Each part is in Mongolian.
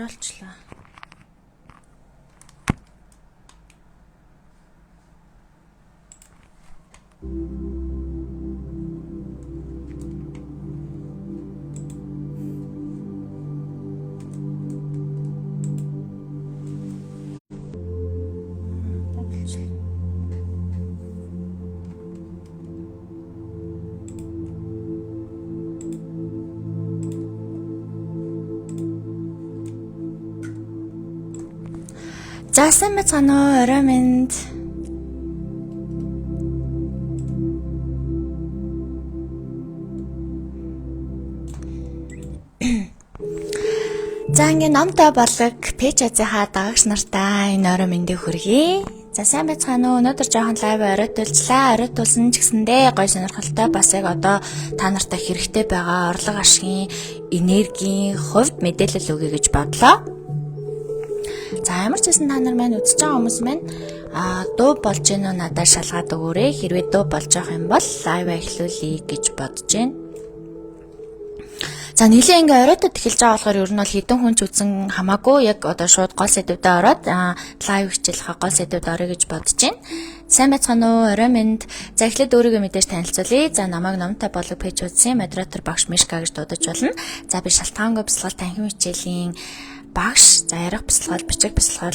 оруулчлаа. За сайн байна уу? Орой минь. За ингээ номтой болог пэйж азийнхаа дагагч нартай энэ орой мэндийг хүргэе. За сайн байцгаана уу? Өнөөдөр жоохон лайв оройтуулчлаа. Оройтуулсан ч гэсэндээ гоё сонирхолтой бас яг одоо та нартай хэрэгтэй байгаа орлого ашигын энергийн хувьд мэдээлэл өгье гэж бодлоо. За ямар ч гэсэн та нар маань үзэж байгаа хүмүүс маань дуу болж гэнэ үү надад шалгаад өгөөрэй. Хэрвээ дуу болж байгаа юм бол лайв эхлүүлье гэж бодож байна. За нийлээ ингээ оройтод эхэлж байгаа болохоор ер нь бол хэдэн хүн ч үзэн хамаагүй яг одоо шууд гол сэдвүүдэд ороод лайв хичээлхаа гол сэдвүүдэд орё гэж бодож байна. Сайн байцгаана уу? Орой минь. За эхлээд өөрийгөө мэдээж танилцуулъя. За намайг номтой болог пэйж үзсэн модератор багш Мишка гэж дуудаж болно. За би шалтгаангүй бясалгал танхим хичээлийн багш, за ярих бясалгал, бичих бясалгал,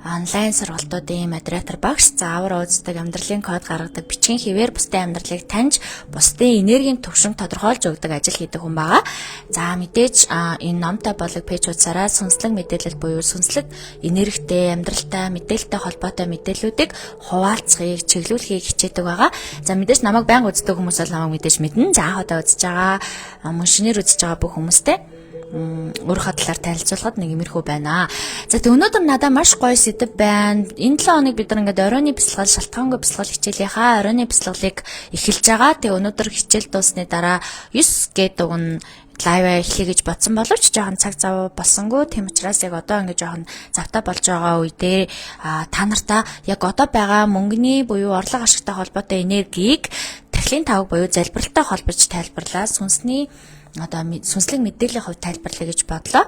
онлайн сургалтуудын модератор багш, за авраа үздэг, амьдралын код гаргадаг, бичгийн хэвээр бусдын амьдралыг таньж, бусдын энергийн төвшинг тодорхойлж өгдөг ажил хийдэг хүн байгаа. За мэдээж энэ номтой болог пэйж үзсараа сүнслэг мэдээлэл буюу сүнслэг энергитэй, амьдралтай, мэдээлэлтэй холбоотой мэдээллүүдийг хуваалцахыг, чиглүүлэхийг хичээдэг байгаа. За мэдээж намайг байнга үздэг хүмүүс бол намайг мэдээж мэднэ. За анх удаа үзэж байгаа, мөн шинээр үзэж байгаа бүх хүмүүстэй өөрийнхөө талаар танилцуулахад нэг иймэрхүү байна. За тэг өнөөдөр надад маш гоё сэдв байна. Энэ 7 хоног бид нар ингээд оройны бясалгал, шалтгаангүй бясалгал хичээлийнхаа оройны бясалгалыг эхэлж байгаа. Тэг өнөөдөр хичээл дуусны дараа 9 гэдэг уг лайв эхлэе гэж бодсон боловч жоохон цаг зав болсонгүй. Тийм учраас яг одоо ингээд жоохон завтай болж байгаа үедээ та нартаа яг одоо байгаа мөнгөний буюу орлого ашигтай холбоотой энергийг тархилын тавг буюу залбиралтай холбож тайлбарлаа. Сүнсний одоо сүнслэг мэдээллийн хувьд тайлбарлая гэж бодлоо.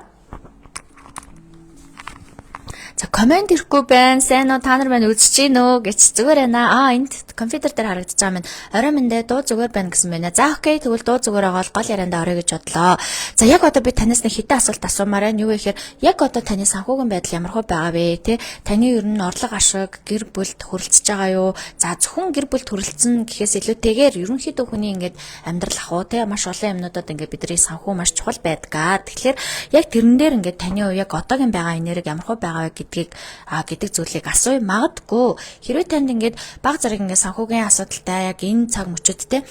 За комент ирэхгүй байна. Сайн уу? Та нар маань үзэж гин үү гэж зүгээр байна. Энд компьютер дээр харагдаж байгаа минь орой мэндэ дуу зүгээр байна гэсэн байна. За окей, тэгвэл дуу зүгээр байгаа бол гол яриандаа орё гэж бодлоо. За яг одоо би танаас нэг хэдэн асуулт асуумаар байна. Юу гэхээр яг одоо таны санхүүгийн байдал ямархуу байгаа вэ? Тэ таны ер нь орлого ашиг, гэр бүлд хөрөлцөж байгаа юу? За зөвхөн гэр бүлд хөрөлцөн гэхээс илүүтэйгээр ерөнхийдөө хүний ингээд амьдрал ахуй тэ маш олон юмнуудад ингээд бидний санхүү маш чухал байдаг. Тэгэхээр яг тэрэн дээр ингээд таны яг одоогийн байгаа энерги ямархуу байгаа вэ гэдэг зүйлийг асууя. Магадгүй хэрвээ танд ингээд баг зэрэг ингээд санхүүгийн асуудалтай яг энэ цаг мөчөдтэй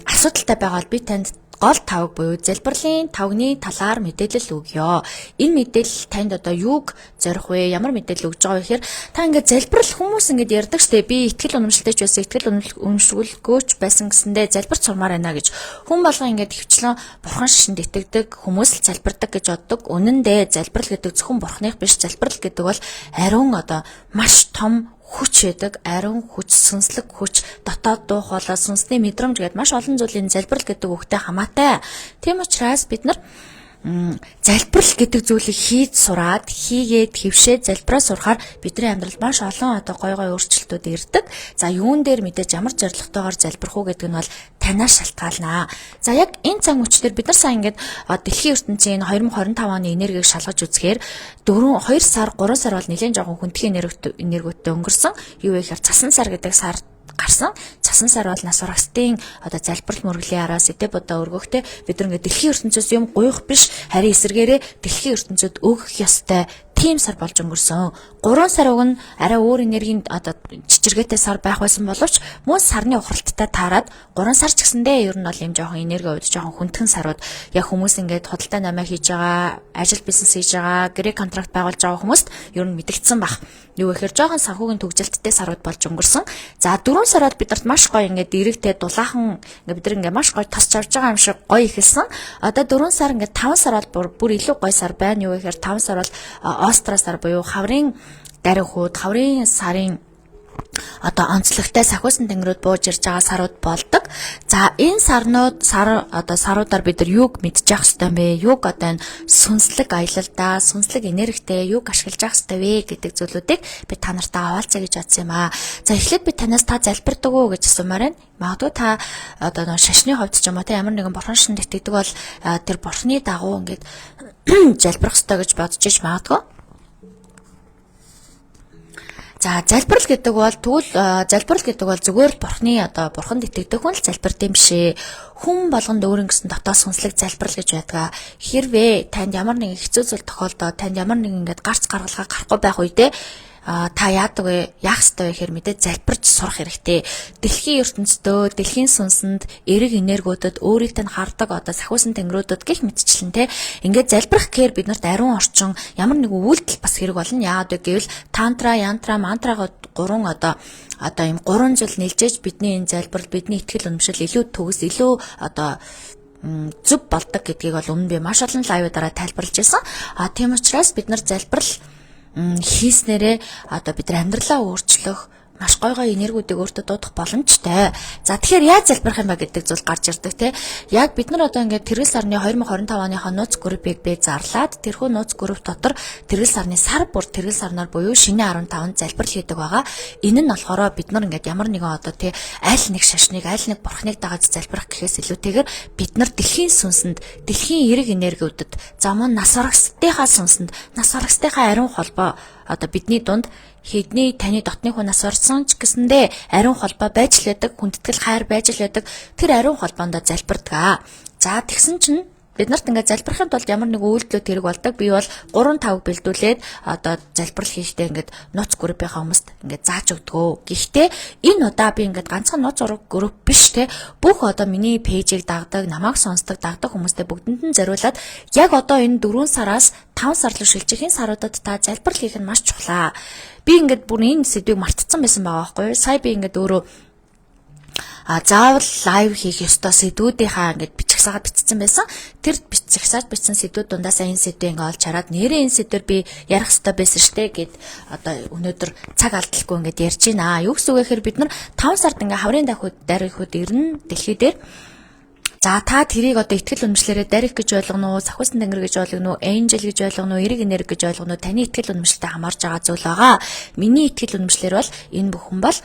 асуудалтай байгаа бол би танд гол тавг буюу залбирлын тавгны талаар мэдээлэл өгье. Энэ мэдээлэл танд одоо юуг зорих вэ? Ямар мэдээлэл өгж байгаа вэ гэхээр та ингээд залбирал хүмүүс ингээд ярьдаг штэ. Би итгэл үнэмшилтэйч байсан, итгэл үнэмшүүлгөөч байсан гэсэндээ залбирч сурмаар байна гэж. Хүн болгоо ингээд хөвчлэн бурхан шишинд итгэдэг хүмүүс л залбирдаг гэж боддог. Үнэн дээр залбирал гэдэг зөвхөн бурханых биш. Залбирал гэдэг бол ариун одоо маш том хүч байдаг, ариун хүч, сүнслэг хүч, дотоод дуух болоо сүнсний мэдрэмж гэдээ маш олон зүйлийн залбирал гэдэг үгтэй хамаатай. Тийм учраас бид нар залбирал гэдэг зүйлийг хийж сураад, хийгээд хөвшөөд залбираа сурахаар бидний амьдралд маш олон одоо гой өөрчлөлтүүд ирдэг. За юун дээр мэдээж ямар зорилготойгоор залбирх уу гэдэг нь бол танаас шалтгаалнаа. За яг энэ цаг мөчтөр бид нар сайн ингээд дэлхийн ертөнцийн 2025 оны энергийг шалгаж үзэхээр 2 сар, 3 сар бол нэлээд жоохон хүндхэн энергитэй өнгөрсөн. Юу вэ гэхээр цасан сар гэдэг сар гарсан. Цасан сар бол нас урагсдын одоо залбирал мөргөлийн араас эдэ бодоо өргөхтэй бид нар ингээд дэлхийн ертөнцөөс юм гуйх биш, харин эсэргээрээ дэлхийн ертөнцөд өгөх ёстой тийм сар болж өнгөрсөн. 3 сар уг нь арай өөр энергийн одоо чичиргээтэй сар байх байсан боловч мөн сарны ухралттай таарад 3 сар ч гэсэндээ ер нь бол юм жоохон энерги үед жоохон хүндхэн сарууд яг хүмүүс ингээд худалдаа намаа хийж байгаа, ажил бизнес хийж байгаа, гэрээ контракт байгуулж байгаа хүмүүст ер нь мэдэгдсэн баг. Юу гэхээр жоохон санхүүгийн төгжөлттэй сарууд болж өнгөрсөн. За 4 сараад бидэрт маш гоё ингээд дэрэгтэй дулаахан ингээд бид нар ингээд маш гоё тосч авч байгаа юм шиг гоё ихэлсэн. Одоо 4 сар ингээд 5 сар бол бүр илүү гоё сар байна. Юу гэхээр 5 сар бол Остра сар буюу хаврын даруй хүүд, хаврын сарын одоо онцлогтой сахиусан тэнгэрүүд бууж ирж байгаа сарууд болдог. За энэ саруудаар бид нар юуг мэдчих хэвээр бэ? Юуг одоо энэ сүнслэг аялалдаа, сүнслэг энергитэй юуг ашиглаж явах хэвээр вэ гэдэг зүйлүүдийг би та нартай хаваалцъя гэж бодсон юм аа. За эхлээд би танаас та залбирдаг уу гэж асуумаар байна. Магадгүй та одоо нэг шашны хувьд ч юм уу те ямар нэгэн бурхан шинд итгэдэг бол тэр бурханы дагуу ингээд залбирах хэрэгтэй гэж бодож иж магадгүй. За залбирал гэдэг бол зүгээр л бурханд итгэдэг хүн л залбирд юм бишээ. Хүн болгонд өөр ингэсэн дотоод сүнслэг залбирал гэж байдаг. Хэрвээ танд ямар нэгэн хэцүү зүйл тохиолдоод танд ямар нэгэн ингээд гарц гаргалгаа гарахгүй байх үедээ та яадаг вэ? Яах ёстой вэ гэхээр мэдээ залбирч сурах хэрэгтэй. Дэлхийн ертөнцийн дэлхийн сүнсэнд эрэг энергиудад өөрийг тань хардаг одоо сахиусан тэнгэрүүдэд гих мэтчлэн те ингээд залбирах гэхээр биднэрт ариун орчин ямар нэгэн үйлдэл бас хэрэг болно. Яагаад вэ гэвэл тантра, янтра, мантрагод гурван одоо ийм гурван зүйл нийлжээж бидний энэ залбирал бидний итгэл үнэмшил илүү төгс илүү одоо зүв болдог гэдгийг бол өмнө би маш олон лайвуудаараа тайлбарлаж байсан. Тийм учраас бид нар залбирал хийснээрээ одоо бид нар амьдралаа өөрчлөх маш гой энергиудыг өөртөө дуудах боломжтой. За тэгэхээр яаж залбирах юм ба гэдэг зүйл гарч ирдэг те. Яг бид нар одоо ингээд тэргэл сарны 2025 оныхоо нууц группыг би зарлаад тэрхүү нууц групп дотор тэргэл сарны сар бүр тэргэл сарнаар буюу шинэ 15-нд залбирал хийдэг байгаа. Энэ нь болохоор бид нар ингээд ямар нэгэн одоо те аль нэг шашныг аль нэг бурхныг дагаад залбирах гэхээс илүүтэйгээр бид нар дэлхийн сүнсэнд дэлхийн эрэг энергиудад замун нас орогсдынхаа сүнсэнд нас орогсдынхаа ариун холбоо одоо бидний дунд хэдний таны дотны хүн нас орсон ч гэсэндээ ариун холбоо байж л байдаг, хүндэтгэл хайр байж л байдаг. Тэр ариун холбоонд залбирдаг. За тэгсэн чинь бид нарт ингээд залбирахын тулд ямар нэг үйлдэлүүд хэрэг болдог. Би бол 3-5 бэлдүүлээд одоо залбирал хийхдээ ингээд нууц группийнхаа хүмүүст ингээд зааж өгдөгөө. Гэхдээ энэ удаа би ингээд ганцхан нууц групп биш те. Бүх одоо миний пэйжийг дагдаг, намайг сонсдог, дагдаг хүмүүстэй бүгдэнд нь зориулаад яг одоо энэ 4 сараас 5 сар руу шилжихийн саруудад та залбирал хийх нь маш чухлаа. Би ингээд бүр энэ сэдвийг мартцсан байсан байгаа байхгүй юу? Сая би ингээд өөрөө заавал лайв хийх ёстой сэдвүүдийнхаа ингээд бичгсаагаад бичсэн байсан. Тэр бичгсаад бичсэн сэдвүүд дундаасаа энэ сэдвийг ингээд олж хараад нэрээ энэ сэдвэр би ярих ёстой байсан штэ гэд одоо өнөөдөр цаг алдалгүй ингээд ярьж байна. Юу гэсэн үг вэ гэхээр бид нар 5 сард ингээд хаврын дарихуд ирнэ дэлхий дээр. За та тэрийг одоо итгэл үнэмшлэрээ дарих гэж ойлгоно уу, сахиусан тэнгэр гэж ойлгоно уу, энжел гэж ойлгоно уу, эрэг энерги гэж ойлгоно уу, таны итгэл үнэмшилтэй хамаарж байгаа зүйл байгаа. Миний итгэл үнэмшлэр бол энэ бүхэн бол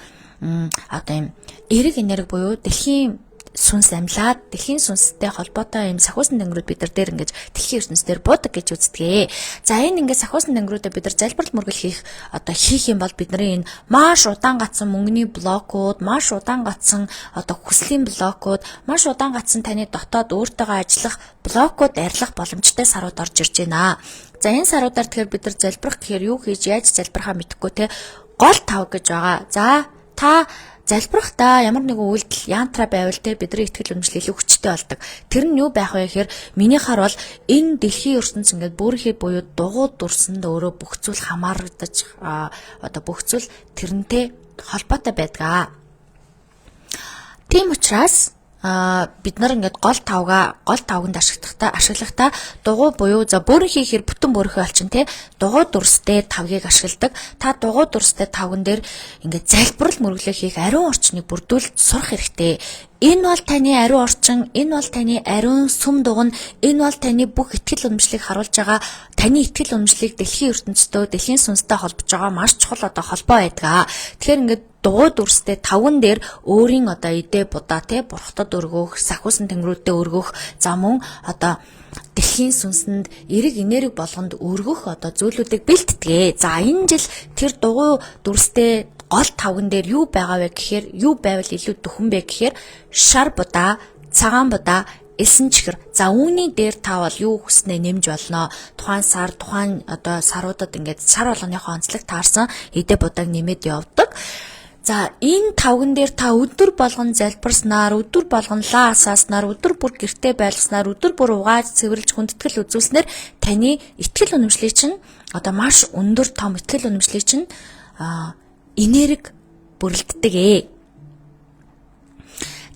одоо юм эрэг энерги буюу дэлхийн сүнс амьлаад дэлхийн сүнстэй холбоотой юм сахиусан тэнгэрүүд бид нар дээр ингэж дэлхийн ертөнцийн дээр буудаг гэж үздэг. За энэ ингээд сахиусан тэнгэрүүдэд бид нар залбирал мөргөл хийх юм бол бидний энэ маш удаан гацсан мөнгөний блокууд, маш удаан гацсан одоо хүслийн блокууд, маш удаан гацсан таны дотоод өөртөөгөө ажиллах блокууд арилгах боломжтой сарууд орж ирж байна. За энэ саруудаар тэгэхээр бид нар залбирах гэхээр юу хийж яаж залбирахаа мэдэхгүй те гол тав гэж байгаа. За та залбирахдаа ямар нэгэн үйлдэл янтра байвал те бидний итгэл үнэмшил илүү хүчтэй болдог. Тэр нь юу байх вэ гэхээр минийхаар бол энэ дэлхийн ертөнц ингээд бүрхий буюу дугуй дурсанд өөрөө бүх зүйл хамаарагдаж одоо бүх зүйл тэрнтэй холбоотой байдаг. Тийм учраас бид нар ингээд гол тавганд ашиглахдаа дугуй буюу за бүрэн хийхээр бүтэн бүрхий олчин те дугуй дурстай тавгийг ашигладаг. Та дугуй дурстай тавган дээр ингээд залбирал мөрөглөө хийх ариун орчныг бүрдүүлж сурах хэрэгтэй. Энэ бол таны ариун орчин, энэ бол таны ариун сүм дугна, энэ бол таны бүх итгэл үнэмшлийг харуулж байгаа. Таны итгэл үнэмшлийг дэлхийн ертөнцийн дэлхийн сүнстэй холбож байгаа маш чухал одоо холбоо байдаг. Тэгэхээр ингээд дугуй дүрстэй тавган дээр өөрийн одоо идэ будаа те бурхтад өргөх, сахиусан тэнгэрүүдэд өргөх, за мөн одоо дэлхийн сүнсэнд эрэг энерги болгонд өргөх одоо зүйлүүдийг бэлтдэг. За энэ жил тэр дугуй дүрстэй гол тавган дээр юу байгаа вэ гэхээр юу байвал илүү дөхөн бэ гэхээр шар будаа, цагаан будаа, элсэн чихэр. За үүний дээр та бол юу хүснээ нэмж болно. Тухайн сар, тухайн одоо саруудад ингээд сар болгоныхоо онцлог таарсан идэ будааг нэмээд явдаг. За энэ тавган дээр та өдөр болгон залбирснаар, өдөр болгон лаа асааснаар, өдөр бүр гэртээ байлгаснаар, өдөр бүр угааж цэвэрлж хүндэтгэл үзүүлснээр таны итгэл үнэмшлийг чинь одоо маш өндөр том итгэл үнэмшлийг чинь энерги бүрэлддэг.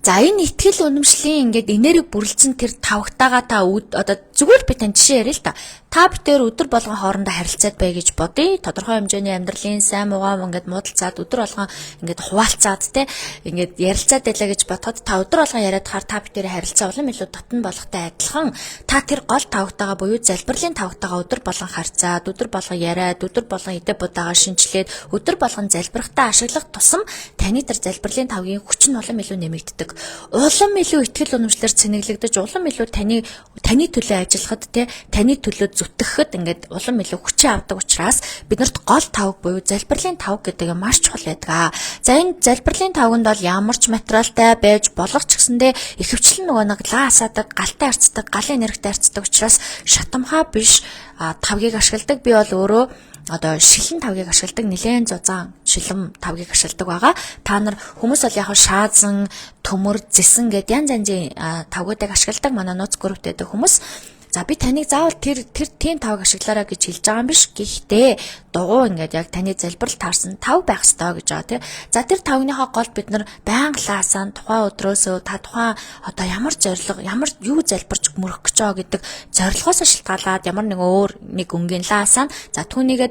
За энэ ихтгэл үнэмшлийн ингээд энерги бүрлдсэн тэр тавхтаага та одоо зүгээр би тань жишээ яриа л та. Та битээр өдөр болгон хоорондоо харилцаад бай гэж бодъё. Тодорхой хэмжээний амьдралын сайн муугаа ингээд муудалцаад өдөр болгон ингээд хуваалцаад те ингээд ярилцаад байлаа гэж бодоход та өдөр болгон яриад хаар та битээр харилцаа улам илүү дотн болохтой адилхан та тэр гол тавхтаага буюу залбирлын тавхтаага өдөр болгон харьцаад өдөр болгон яриад өдөр болгон идэ будаагаа шинжилээд өдөр болгон залбирахтаа ашиглах тусам таны тэр залбирлын тавгийн хүч нь улам илүү нэмэгддэг. Улам илүү ихтгэл үнэмшлэр цэнэглэгдэж улам илүү таны төлөө ажиллахад те таны төлөө зүтгэхэд ингээд улам илүү хүчин авдаг учраас биднэрт гол тавг буюу залбирлын тавг гэдэг нь маш чухал байдаг. За энэ залбирлын тавганд бол ямар ч материалтай байж болох ч гэсэндээ ихэвчлэн нөгөө нэг лаа асаадаг, галтай харцдаг, галын энергитэй харцдаг учраас шатамхаа биш тавгийг ашигладаг. Би бол өөрөө одоо шилэн тавгийг ашигладаг, нэлээд зузаан шилэн тавгийг ашигладаг байгаа. Та нар хүмүүс бол яг шаазан, төмөр, зэсэн гэд янз янзын тавгуудыг ашигладаг. Манай нууц групптэй байдаг хүмүүс. За би таныг заавал тэр тийм тавг ашиглаарай гэж хэлж байгаа юм биш. Гэхдээ дугуй ингээд яг таны залбирал таарсан тав байх ёстой гэж байгаа тийм. За тэр тавныхоо гол бид нар байнга лаасаа тухайн өдрөөсөө та тухайн одоо ямар зорилго, ямар юу залбирч мөрөх гэж байгаа гэдэг зорилгоос шалтгаалаад ямар нэг өөр нэг өнгийн лаасаа за түүнийгээ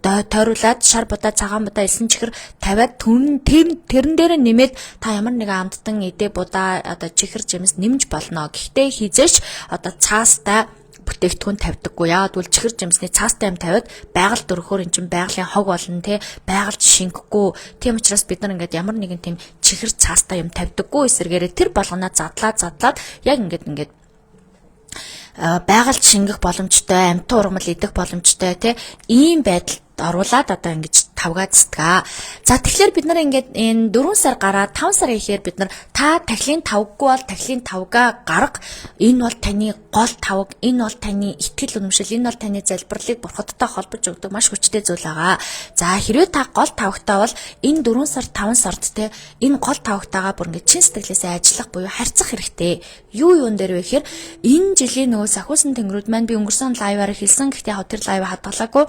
тойруулаад шар будаа цагаан будаа элсэн чихэр тавиад тэрэн дээр нэмээд та ямар нэг амттан идэ будаа одоо чихэр жимс нэмж болно. Гэхдээ хизээш одоо цаастай бүтээгдэхүүн тавьдаггүй. Яагаад гэвэл чихэр жимсний цаастай юм тавиад байгаль дөрөхөөр эн чинь байгалийн хог болно те байгальд шингэхгүй. Тийм учраас бид нар ингээд ямар нэгэн тийм чихэр цаастай юм тавьдаггүй эсэргээрээ тэр болгоноо задлаад яг ингээд байгальд шингэх боломжтой, амьтан ургамал идэх боломжтой тий ийм байдалд оруулаад одоо ингэж тавгаа цэцгээ. За тэгэхээр бид нар ингээд энэ 4 сар гараад 5 сар ихээр бид нар та тахилын тавггүй бол тахилын тавгаа гарга. Энэ бол таны гол тавг, энэ бол таны ихтгэл үнэмшил, энэ бол таны залбирлыг бурхадтай холбож өгдөг маш хүчтэй зүйл байгаа. За хэрвээ та гол тавгтаа бол энэ 4 сар 5 сард те энэ гол тавгтаагаа бүр ингээд чин сэтгэлээсээ ажиллах буюу харьцах хэрэгтэй. Юун дээр вэ гэхээр энэ жилийн нөгөө сахиусан тэнгэрүүд маань би өнгөрсөн лайваар хэлсэн. Гэхдээ яг тэр лайв хадгалаагүй.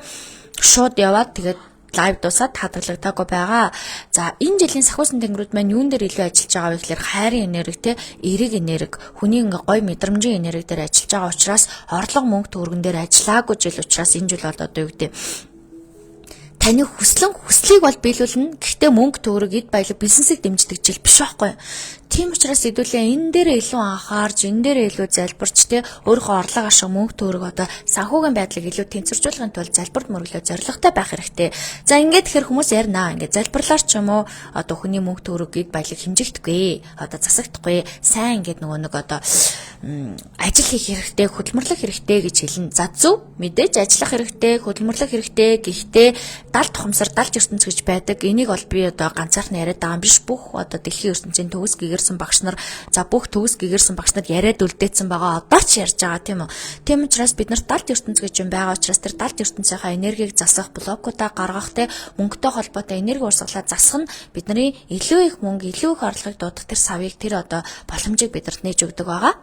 Шууд яваад тэгээд лайв дуусаад хадгалагдаагүй байгаа. За энэ жилийн сахиусан тэнгэрүүд маань юун дээр илүү ажиллаж байгаа вэ гэхээр хайрын энерги те эерэг энерги, хүний ингээ гой мэдрэмжийн энерги дээр ажиллаж байгаа учраас орлого мөнгө төгрөгөн дээр ажиллаагүй жил учраас энэ жил бол одоо юу гэдэг таны хүслийг бол биелүүлнэ. Гэхдээ мөнгө төгрөг эд баялаг бизнесийг дэмждэг жил биш байхгүй. Тийм учраас хэдүүлээ энэ дээр илүү анхаарч, энэ дээр илүү залбирч те өөрийнхөө орлого ашиг мөнгө төгрөг одоо санхүүгийн байдлыг илүү тэнцвэржүүлэхин тулд залбирт мөрөглөө зорилготой байх хэрэгтэй. За ингээд тэгэхээр хүмүүс ярина. Ингээд залбирлаар ч юм уу одоо хүний мөнгө төгрөг эд баялаг хэмжигдэхгүй, одоо засагдахгүй. Сайн ингээд нөгөө нэг одоо ажил хийх хэрэгтэй, хөдөлмөрлөх хэрэгтэй гэж хэлнэ. За зөв мэдээж ажиллах хэрэгтэй, хөдөлмөрлөх хэрэгтэй. Гэхдээ далд тухамсар, далж ертөнц гэж байдаг. Энийг бол би одоо ганцаархан яриад байгаа юм биш. Бүх одоо дэлхийн ертөнцийн төгс гэгэрсэн багш нар, за бүх төгс гэгэрсэн багш нар яриад үлдээсэн байгаа. Одоо ч ярьж байгаа тийм үү. Тийм учраас бид нарт далд ертөнц гэж юм байгаа учраас тэр далд ертөнцийнхаа энергийг засах, блокуудаа гаргах те мөнгөтэй холбоотой энерги урсгалаа засах нь бидний илүү их мөнгө, илүү их орлогыг дуудах тэр савыг тэр одоо боломжийг бидэнд нээж өгдөг байгаа.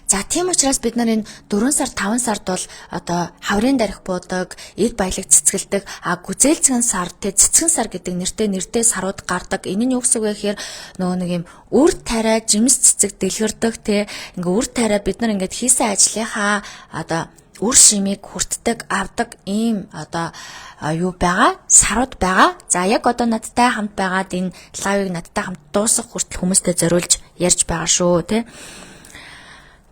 За тийм учраас бид нар энэ 4 сар 5 сард бол одоо хаврын дарих буудаг, эд баялаг цэцгэлдэг, гүзээлцгэн сар, цэцгэн сар гэдэг нэртэй сарууд гардаг. Энэ нь юу гэсэн үг вэ гэхээр нөгөө нэг юм үр тариа, жимс цэцэг дэлгэрдэг те. Ингээ үр тариа бид нар ингээд хийсэн ажлынхаа одоо үр шимийг хүртдэг, авдаг ийм одоо юу байгаа? Сарууд байгаа. За яг одоо надтай хамт байгаад энэ лайвыг надтай хамт дуусгах хүртэл хүмүүстэй зориулж ярьж байгаа шүү те.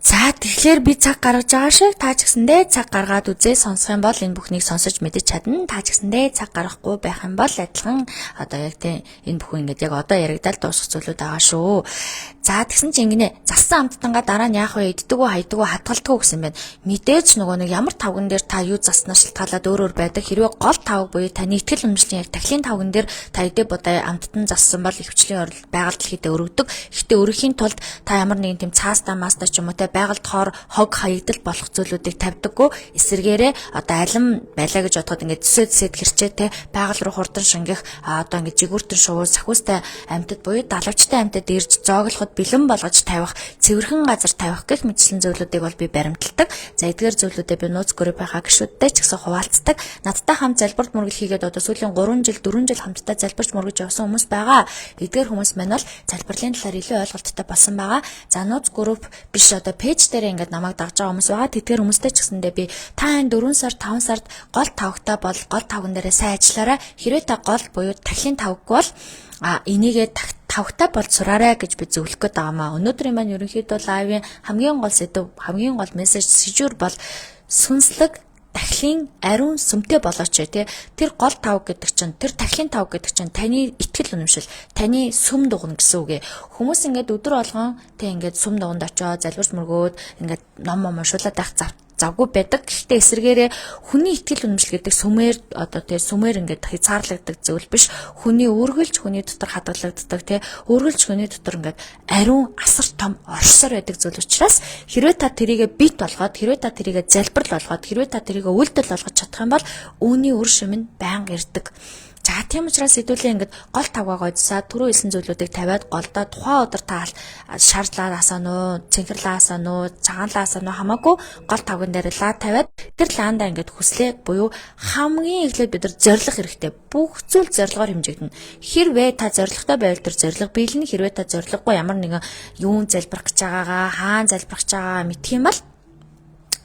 За тэгэхээр би цаг гаргаж байгаа шиг та ч гэсэндээ цаг гаргаад үзээ сонсох юм бол энэ бүхнийг сонсож мэдэж чадна. Та ч гэсэндээ цаг гаргахгүй байх юм бол адилхан одоо яг тийм энэ бүхэн ингээд яг одоо яригдал дуусах зүйлүүд байгаа шүү. За тэгсэн чинь ингэнэ зассан амттангаа дараа нь яах вэ? Иддэг үү, хайдаг уу, хадгалдаг уу гэсэн байна. Мэдээж нөгөө нэг ямар тавган дээр та юу заснаас шалтгаалаад өөр байдаг. Хэрвээ гол тавг буюу таны ихтгэл үнэмшлийн яг тахилын тавган дээр та идэ бодаа амттан зассан бол ихвчлийн орол байгаль дэлхийдээ өргөдөг. Гэхдээ өргөхийн тулд та ямар нэгэн тийм цаастаа маастаа ч юм уу те байгаль доор хог хаягдал болох зүйлүүдийг тавьдаггүй. Эсвэргээрээ одоо алим байлаа гэж бодоход ингээд зүсэд хэрчээ те байгаль руу хурдан шингэх одоо ингээд жигүүртэн шувуу сахиустай амьтад буюу далавчтай амьтад ирж зооглоход бэлэн болгож тавих, цэвэрхэн газар тавих гэх мэтчлэн зөвлөдүүдийг бол би баримталдаг. За эдгээр зөвлөдүүдээ би нууц группийнхаа гишүүдтэй ч гэсэн хуваалцдаг. Надтай хамт залбирт мөргөл хийгээд одоо сүүлийн 3 жил 4 жил хамтдаа залбирч мөргөж явсан хүмүүс байгаа. Эдгээр хүмүүс маань бол залбирлын талаар илүү ойлголттой болсон байгаа. За нууц групп биш одоо пэйж дээр ингээд намайг дагж байгаа хүмүүс байгаа. Тэдгээр хүмүүстэй ч гэсэндээ би та энэ 4 сар 5 сард гол тавгтай бол гол тавган дээрээ сайн ажиллаарай. Хэрвээ та гол буюу тахилын тавг бол энийгээ тавгтай бол сураарай гэж би зөвлөх гээд байгаа маа. Өнөөдрийн маань ерөнхийдөө лайвын хамгийн гол сэдв, хамгийн гол мессеж сэжүүр бол сүнслэг тахилын ариун сүмтэй болооч тий. Тэр гол тавг гэдэг чинь, тэр тахилын тавг гэдэг чинь таны итгэл үнэмшил, таны сүм дугна гэсэн үг ээ. Хүмүүс ингээд өдөр болгон тий ингээд сүм дуганд очиод залбирч мөргөөд ингээд ном уншуулаад байх завгүй байдаг. Гэхдээ эсэргээрээ хүний итгэл үнэмшил гэдэг сүмээр одоо тий сүмээр ингээд хязгаарлагддаг зүйл биш. Хүний үргэлж хүний дотор хадгалагддаг тий үргэлж хүний дотор ингээд ариун асар том оршсоор байдаг зүйл учраас хэрвээ та тэрийгэ бит болгоод, хэрвээ та тэрийгэ залбирал болгоод, хэрвээ та тэрийгэ үйлдэл болгож чадах юм бол үүний үр шим нь байнга ирдэг. За тийм учраас хэдүүлээ ингээд гол тавгаа гойдсаа түрүү хэлсэн зүйлүүдийг тавиад голдоо тухайн өдөр та шаардлаар асаануу, цэнхэрлээ асаануу, цагаанлаа асаануу хамаагүй гол тавган дээр лаа тавиад тэр лаандаа ингээд хүслээ буюу хамгийн эхлээд бид нар зориг хэрэгтэй. Бүх зүйл зорилгоор хэмжигдэнэ. Хэрвээ та зоригтой байвал тэр зориг биелнэ. Хэрвээ та зориггүй ямар нэгэн юун залбирах гэж байгаагаа, хаана залбирах гэж байгаагаа мэдх юм бол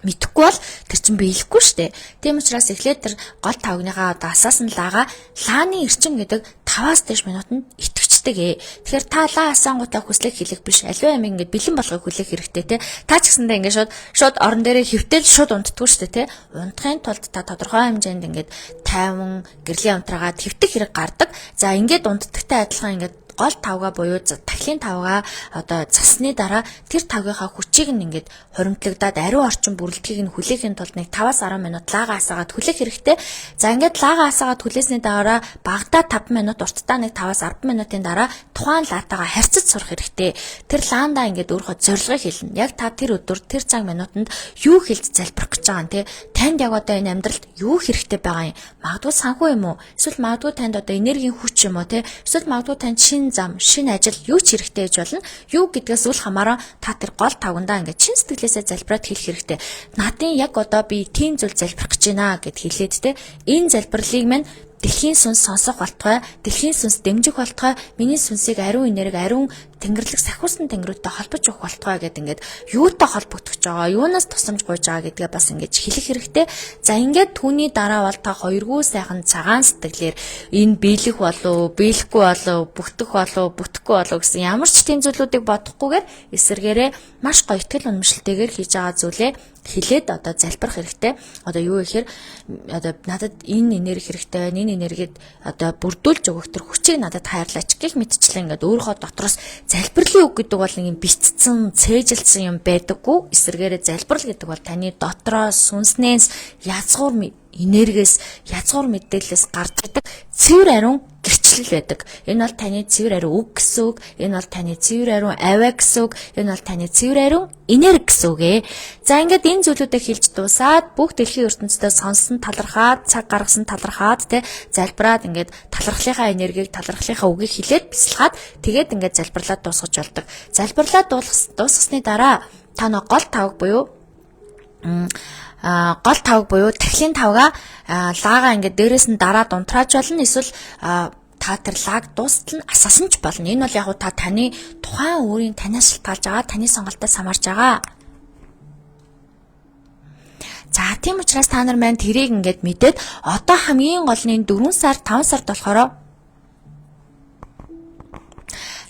мэдхгүй бол тэр чинь биелэхгүй штэ. Тийм учраас эхлээд тэр гол тавгныхаа одоо асаасан лаага лааны эрчин гэдэг 5-аас дээш минутанд итгэждэг ээ. Тэгэхээр та лаа асаангуудаа хүслэг хэлэх биш. Аливаа амиг ингээд бэлэн болгохыг хүлээх хэрэгтэй те. Та ч гэсэндээ ингээд шууд орон дээрээ хөвтөл шууд унтдаггүй штэ те. Унтахын тулд та тодорхой хэмжээнд ингээд тайван гэрлийн унтраагаад твтэх хэрэг гардаг. За ингээд унтдагтай адилхан ингээд гол тавга буюу тахилын тавга одоо цасны дараа тэр тавгийнхаа хүчийг нь ингээд хуримтлагдаад ариун орчин бүрэлдэхийг нь хүлээхийн тулд нэг 5-аас 10 минут лаагаа асаагаад хүлээх хэрэгтэй. За ингээд лаагаа асаагаад хүлээсний дараа багадаа 5 минут, уртдаа нэг 5-аас 10 минутын дараа тухайн лаатайгаа харьцаж сурах хэрэгтэй. Тэр лаандаа ингээд өөрийнхөө зорилгыг хэлнэ. Яг та тэр өдөр тэр цаг минутанд юу хэлж залбирах гэж байгаа юм те. Танд яг одоо энэ амьдралд юу хэрэгтэй байгаа юм? Магадгүй санхүү юм уу? Эсвэл магадгүй танд одоо энергийн хүч юм уу те? Эсвэл магадгүй танд зам, шинэ ажил юу ч хэрэгтэй гэж болно. Юу гэдгээс үл хамааран та тэр гол тавгандаа ингээд чин сэтгэлээсээ залбираад хэлэх хэрэгтэй. Надын яг одоо би тийм зүйл залбирах гэж байна гэд хэлээд те. Энэ залбирлыг мань дэлхийн сүнс сонсох болтугай, дэлхийн сүнс дэмжих болтугай, миний сүнсийг ариун энерги, ариун тэнгэрлэг сахиусан тэнгэрүүдтэй холбож өгөх болтугай гэдэг ингээд юутай холбогдох байгаа, юунаас тусламж гуйж байгаа гэдгээ бас ингээд хэлэх хэрэгтэй. За ингээд түүний дараа бол та хоёргүй сайхан цагаан сэтгэлээр энэ биелэх болов, биелэхгүй болов, бүтэх болов, бүтэхгүй болов гэсэн ямар ч тийм зүйлүүдийг бодохгүйгээр эсэргээрээ маш гоё итгэл үнэмшилтэйгээр хийж байгаа зүйлээ хилээд одоо залбирах хэрэгтэй. Одоо юу гэхээр одоо надад энэ энерги хэрэгтэй байна. Энэ энергид одоо бүрдүүлж өгөх төр хүчийг надад хайрлаач гэх мэтчлэн ингээд өөрийнхөө дотроос залбирлын үг гэдэг бол нэг юм битцсэн, цээжилсэн юм байдаггүй. Эсвэргээрээ залбирал гэдэг бол таны дотроос сүнснээс язгуур энергиэс, язгуур мэдээлэлээс гарч ирдэг цэвэр ариун гэрчлэл байдаг. Энэ бол таны цэвэр ариун үг гэсэн үг. Энэ бол таны цэвэр ариун авиа гэсэн үг. Энэ бол таны цэвэр ариун энерги гэсэн үг ээ. За ингээд энэ зүйлүүдийг хэлж дуусаад бүх дэлхийн ертөнцийн сонсон талархаад, цаг гаргасан талархаад те залбираад ингээд талархлынхаа энергийг, талархлынхаа үгийг хэлээд бясалгаад тэгээд ингээд залбирлаад дуусгаж болдог. Залбирлаад дуусгасны дараа та нэг гол тавг буюу гол тавг буюу тахилын тавга лаага ингээд дээрээс нь дараад унтрааж болно. Эсвэл та тэр лаг дуустал нь асаасан ч болно. Энэ бол яг та таны тухайн өөрийн танаас шалтгаалж байгаа, таны сонголтоос хамаарж байгаа. За тийм учраас та нар маань тэрийг ингээд мэдээд одоо хамгийн гол нь 4 сар 5 сард болохоор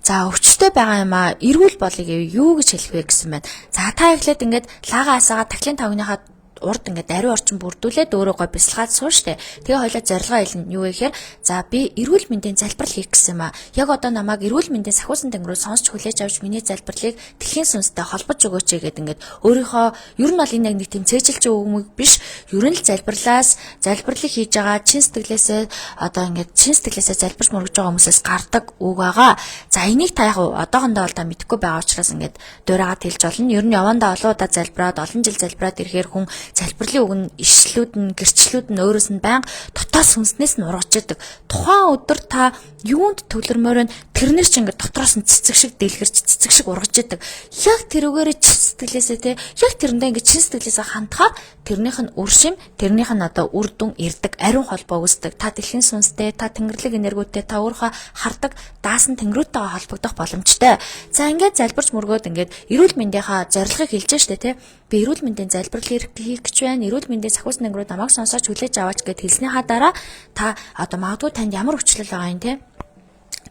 за өвчтөй байгаа юм а эрүүл болыг юу гэж хэлэх вэ гэсэн байна. За та эхлээд ингээд лага асаагаад тахилын тавгныхаа урд ингээд ариун орчин бүрдүүлээд өөрөө гой бясалгаад суу штэ. Тэгээ хоёлаа зорилгоо хэлнэ. Юу гэхээр за би эрүүл мэндийн залбирал хийх гэсэн юм а. Яг одоо намайг эрүүл мэндийн сахиусан тэнгэрүүд сонсч хүлээж авч миний залбирлыг дэлхийн сүнстэй холбож өгөөч гэдэг ингээд өөрийнхөө ер нь бол энэ нэг тийм цээжилж өгмөг биш. Ер нь л залбирлыг хийж байгаа чин сэтгэлээсээ одоо ингээд чин сэтгэлээсээ залбирч мөргөж байгаа хүмүүсээс гардаг үг байгаа. За энийг та яг одоохондоо бол та мэдэхгүй байгаа учраас ингээд дуурайгаад хэлж болно. Ер нь явандаа олон удаа залбираад олон жил залбираад ирэхээр хүн залбирлын үг нь ишлүүд нь гэрчлүүд нь өөрөөс нь байнга дотоод сүнснээс нь ургаж идэг. Тухайн өдөр та юунд төвлөрмөр нь тэрнэр чинь ингээд дотроос нь цэцэг шиг дэлгэрч цэцэг шиг ургаж идэг. Яг тэрүүгээрээ чин сэтгэлээсээ те яг тэрэндээ ингээд чин сэтгэлээсээ хандхаар тэрнийх нь үршим, тэрнийх нь одоо үр дүн ирдэг, ариун холбоо үүсдэг. Та дэлхийн сүнстэй, та тэнгэрлэг энергитэй, та өөрийнхөө хардаг даасан тэнгэрүүдтэйгээ холбогдох боломжтой. За ингээд залбирч мөргөөд ингээд эрүүл мэндийнхаа зорилгыг хэлж штэ те. Би эрүүл мэндийн залбирал хийх гэж байна. Эрүүл мэндийн сахиус тэнгэрүүд намайг сонсож хүлээж аваач гэд хэлснийхаа дараа та одоо магадгүй танд ямар өвчлөл байгаа юм те.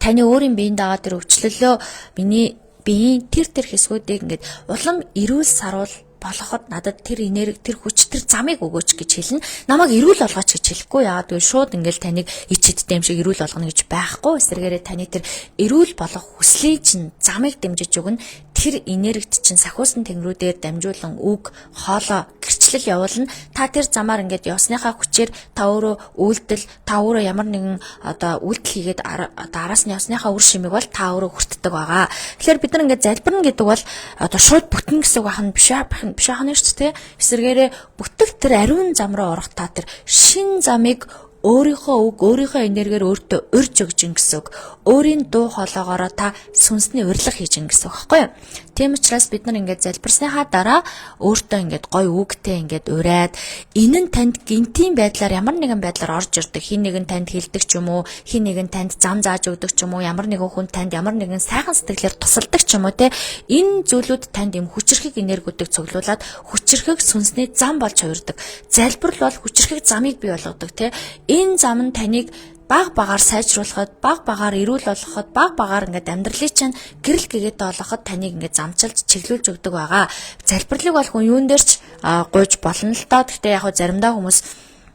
Таны өөрийн биеинд байгаа тэр өвчлөлөө миний биеийн тэр хэсгүүдийг ингээд улам эрүүл саруул болгоход надад тэр энерги, тэр хүч, тэр замыг өгөөч гэж хэлнэ. Намайг эрүүл болгооч гэж хэлэхгүй. Яагаад гэвэл шууд ингээл таныг ичэдтэй юм шиг эрүүл болгоно гэж байхгүй. Эсвэргээрээ таны тэр эрүүл болох хүслийг чинь замыг дэмжиж өгнө. Тэр энергит чинь сахиусан тэнгэрүүдээр дамжуулан үг, хоолой, гэрчлэл явуулна. Та тэр замаар ингээд явсныхаа хүчээр та өөрөө үйлдэл, та өөрөө ямар нэгэн одоо үйлдэл хийгээд араас нь явсныхаа үр шимийг бол та өөрөө хүртдэг байгаа. Тэгэхээр бид нар ингээд залбирна гэдэг бол одоо шууд бүтэн гэсэн үг ахна биш ахна шүү дээ. Эсвэргээрээ бүтэх тэр ариун зам руу орох та тэр шин замыг өөрийнхөө үг, өөрийнхөө энергиээр өөртөө урьж өгж ин гэсэн үг. Өөрийн дуу хоолойгоороо та сүнсний урилга хийж ин гэсэн үг байхгүй юу? Тийм учраас бид нар ингээд залбирсныхаа дараа өөртөө ингээд гой үгтэй ингээд ураад энэ нь танд гинтийн байдлаар ямар нэгэн байдлаар орж ирдэг. Хин нэгэн танд хэлдэг ч юм уу, хин нэгэн танд зам зааж өгдөг ч юм уу, ямар нэгэн хүн танд ямар нэгэн сайхан сэтгэлээр тусалдаг ч юм уу те. Энэ зүйлүүд танд юм хүчрхэг энергиудыг цуглуулад хүчрхэг сүнсний зам болж хувирдаг. Залбирал бол хүчрхэг замыг бий болгодог те. Энэ зам нь таныг баг багаар сайжруулахад, баг багаар эрүүл болгоход, баг багаар ингээд амьдралыг чинь гэрэл гэгээтэй болгоход таныг ингээд замчилж чиглүүлж өгдөг байгаа. Залбирлыг бол хүн юун дээр ч гуйж болно л доо. Гэхдээ яг заримдаа хүмүүс